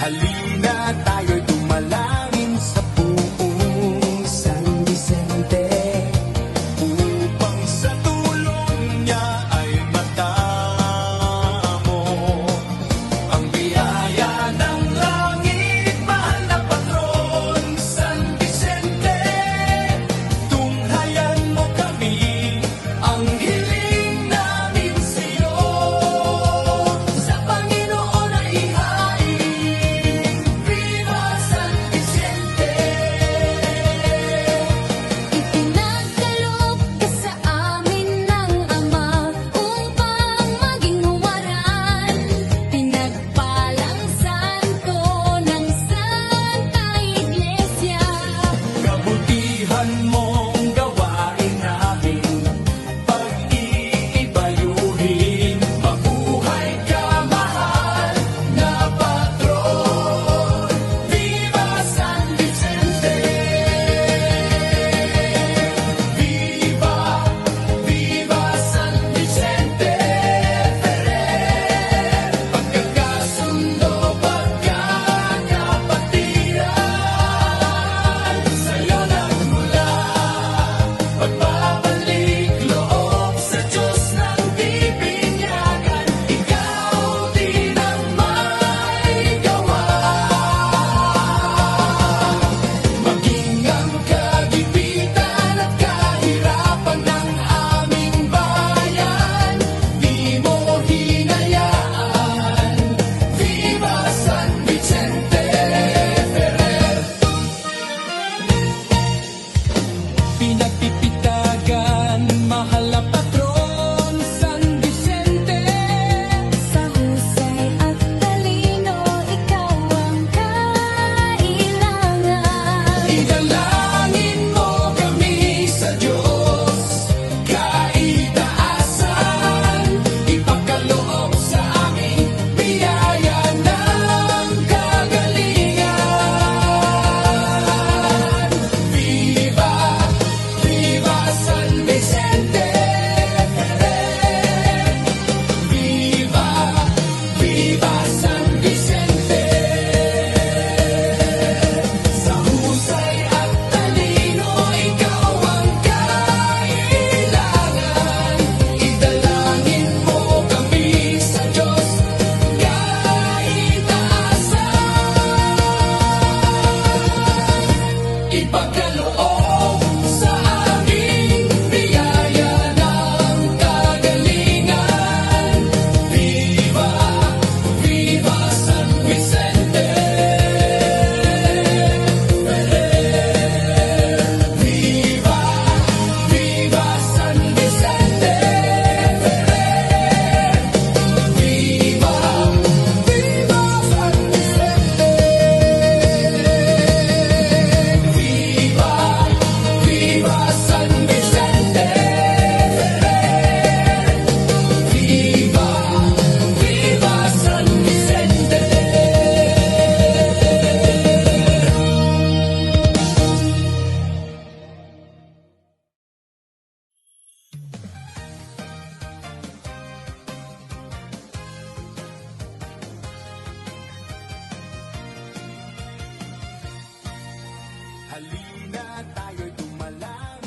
Halina tayo'y dumalangin sa buong San Vicente, upang sa tulong niya ay matamo ang biyaya ng langit. Mahal na patron, San Vicente, tunghayan mo kami, ang hiling namin sa'yo. Sa Panginoon ay ihain, Viva San Vicente. Ipinagkaloob ka sa amin ng Ama upang maging huwaran, pinagpalang santo ng Santa Iglesia. Kabutihan mong gawain namin, pag-iibayuhin. Mabuhay ka, mahal na patron, Viva San Vicente. Viva, Viva San Vicente Ferrer. Pagkakasundo, pagkakapatiran, sa'yo nagmula. Pagbabalik loob sa Diyos ng bibinyagan, ikaw din ang may gawa. Maging ang kagipitan at kahirapan ng aming bayan, di mo hinayaan. Viva San Vicente Ferrer. Pinagpipitagan, mahal na patron, San Vicente. Sa husay at talino, ikaw ang kailangan. Idalangin mo kami sa Diyos, kaitaasan, ipagkaloob sa amin, biyaya ng kagalingan. Viva, Viva San Vicente Ferrer. Viva, Viva San Vicente. Sa husay at talino, ikaw ang kailangan. Idalangin mo kami sa Diyos, kaitaasan, ipagkaloob sa aming biyaya ng kagalingan. Viva, Viva San Vicente Ferrer. Viva, Viva San Vicente Ferrer. Viva, Viva San Vicente. Viva, Viva San Vicente Ferrer. Viva, Viva San Vicente. Halina tayo'y dumalangin